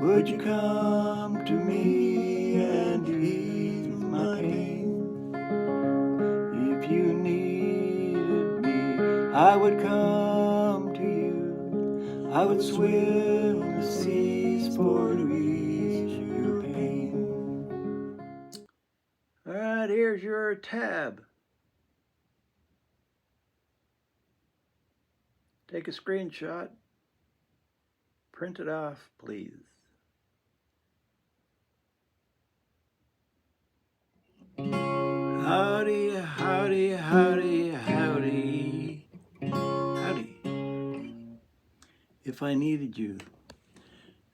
would you come to me and ease my pain? If you needed me, I would come to you. I would swim the seas for to ease your pain. All right, here's your tab. Take a screenshot. Print it off, please. Howdy, howdy, howdy, howdy, howdy. If I Needed You,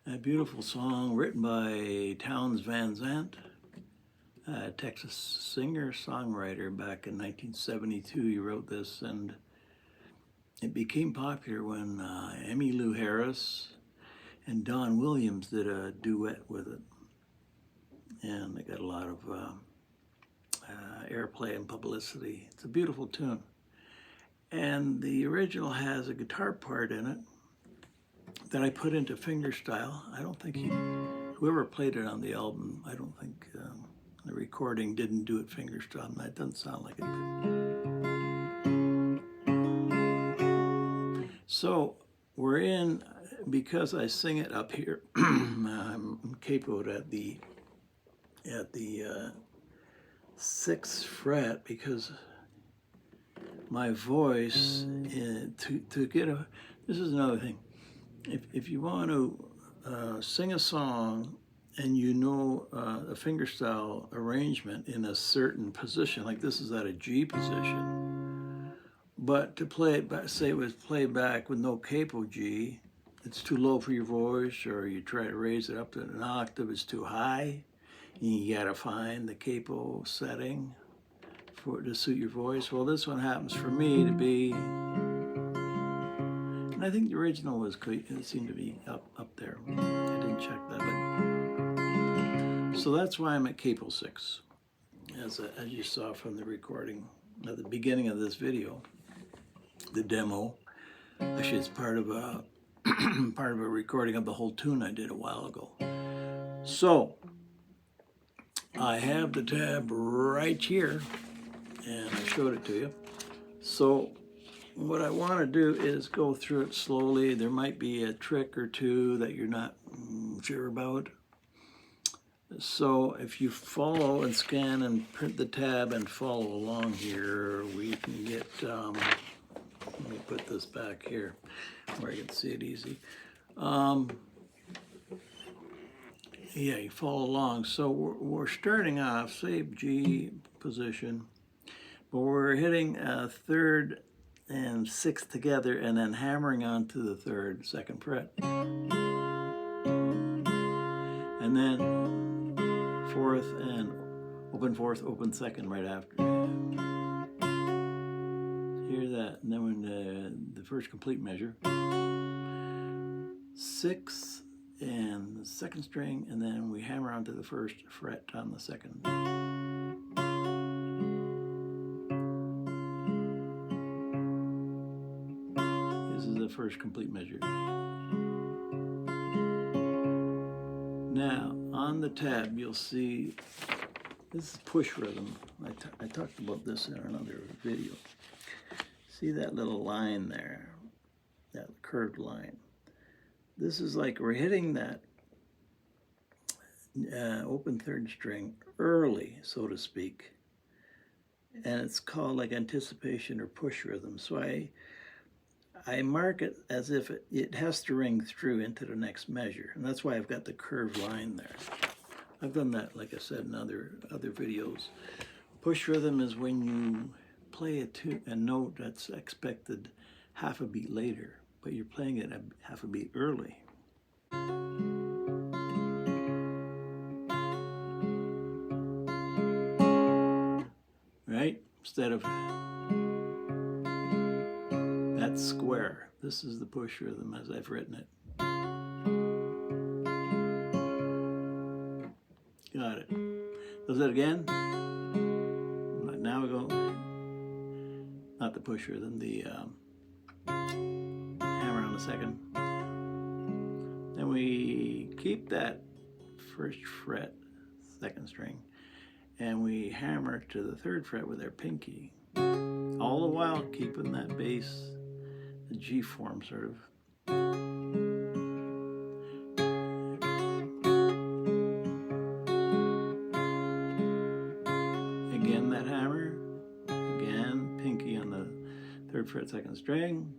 a beautiful song written by Townes Van Zandt, a Texas singer-songwriter. Back in 1972 he wrote this, and it became popular when Emmy Lou Harris and Don Williams did a duet with it, and they got a lot of airplay and publicity. It's a beautiful tune, and the original has a guitar part in it that I put into fingerstyle. I don't think whoever played it on the album, I don't think the recording didn't do it fingerstyle. That doesn't sound like it. So we're in, because I sing it up here, I'm capoed at the 6th fret, because my voice, to get a, this is another thing, if you want to sing a song and you know a fingerstyle arrangement in a certain position, like this is at a G position, but to play it back, say it was played back with no capo G, it's too low for your voice, or you try to raise it up to an octave, it's too high. You gotta find the capo setting to suit your voice. Well, this one happens for me to be, and I think the original was, it seemed to be up there. I didn't check that, but so that's why I'm at capo 6, as you saw from the recording at the beginning of this video, the demo. Actually, it's part of a part of a recording of the whole tune I did a while ago. So I have the tab right here, and I showed it to you. So what I want to do is go through it slowly. There might be a trick or two that you're not sure about. So if you follow and scan and print the tab and follow along here, we can get, let me put this back here where I can see it easy. Yeah, you follow along. So we're starting off, say G position, but we're hitting 3rd and 6th together and then hammering onto the 3rd, 2nd fret. And then 4th and open 4th, open 2nd right after. Hear that. And then when the first complete measure, 6th and the 2nd string, and then we hammer onto the 1st fret on the 2nd. This is the first complete measure. Now, on the tab, you'll see this is push rhythm. I talked about this in another video. See that little line there, that curved line? This is like we're hitting that open 3rd string early, so to speak, and it's called like anticipation or push rhythm. So I mark it as if it has to ring through into the next measure, and that's why I've got the curved line there. I've done that, like I said, in other videos. Push rhythm is when you play a note that's expected half a beat later, but you're playing it half a beat early. Right? Instead of that square. This is the push rhythm as I've written it. Got it. Does that again? Now we go, not the push rhythm, the hammer on the 2nd. Then we keep that first fret, second string, and we hammer to the third fret with our pinky, all the while keeping that bass, the G form sort of. Again, that hammer, again, pinky on the third fret, second string.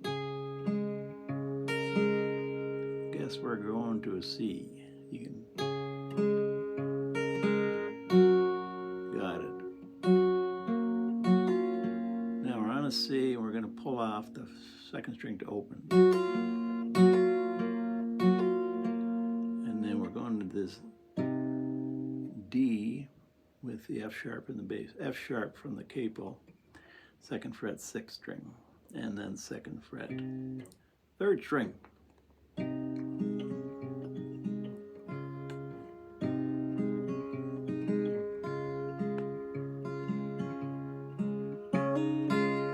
Guess we're going to a C. You can, got it. Now we're on a C, and we're going to pull off the second string to open. And then we're going to this D with the F sharp in the bass. F sharp from the capo, second fret, sixth string, and then second fret, third string.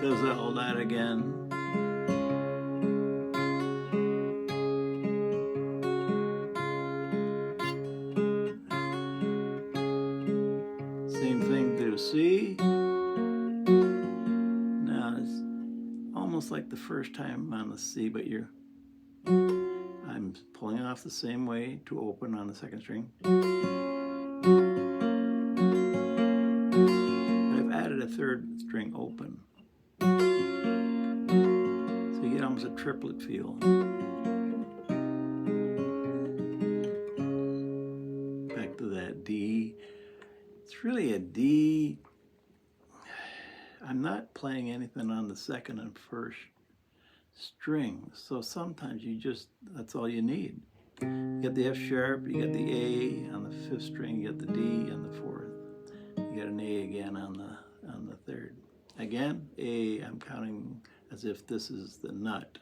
Does all that again. Same thing to C. Now it's almost like the first time on the C, but I'm pulling off the same way to open on the second string. I've added a third string open. So you get almost a triplet feel. Back to that D. It's really a D. I'm not playing anything on the second and first string, so sometimes that's all you need. You got the F sharp, you got the A on the fifth string, you got the D on the fourth, you got an A again on the third. Again, A, I'm counting as if this is the nut,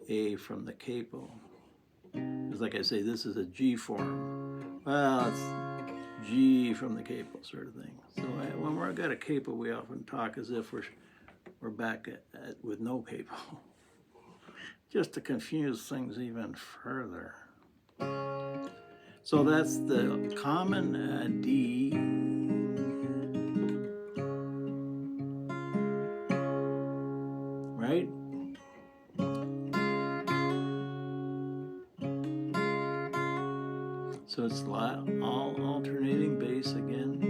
A from the capo. Because like I say, this is a G form. Well, it's G from the capo sort of thing. So when we've got a capo, we often talk as if we're back with no capo, just to confuse things even further. So that's the common D. Right? So it's all alternating bass again.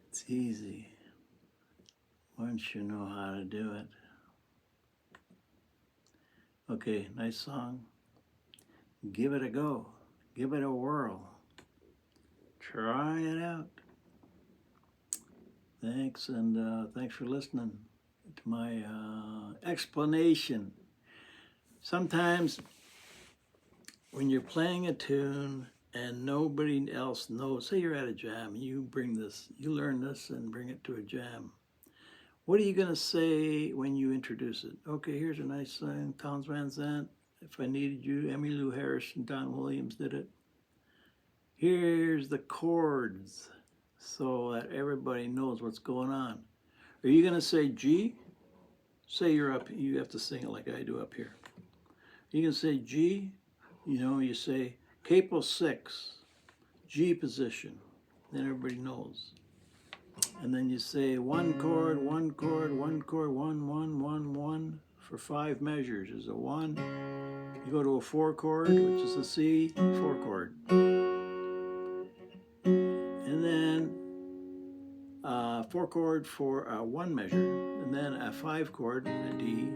It's easy once you know how to do it. Okay, nice song. Give it a go. Give it a whirl. Try it out. Thanks, and thanks for listening to my explanation. Sometimes when you're playing a tune and nobody else knows, say you're at a jam and you learn this and bring it to a jam. What are you going to say when you introduce it? Okay, here's a nice song, Townes Van Zandt, If I Needed You, Emmy Lou Harris-Don Williams did it. Here's the chords so that everybody knows what's going on. Are you going to say G? Say you're up, you have to sing it like I do up here. You can say G, you say capo 6, G position, then everybody knows. And then you say one chord, one chord, one chord, 1, 1, 1, 1 for 5 measures is a 1. You go to a 4 chord, which is a C, 4 chord. And then 4 chord for a 1 measure, and then a 5 chord, a D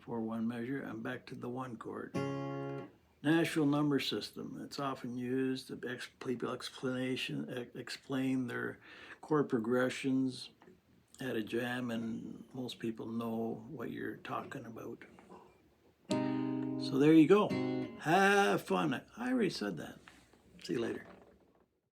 for 1 measure, and back to the 1 chord. Natural number system. It's often used to people explain their chord progressions at a jam, and most people know what you're talking about. So there you go. Have fun. I already said that. See you later.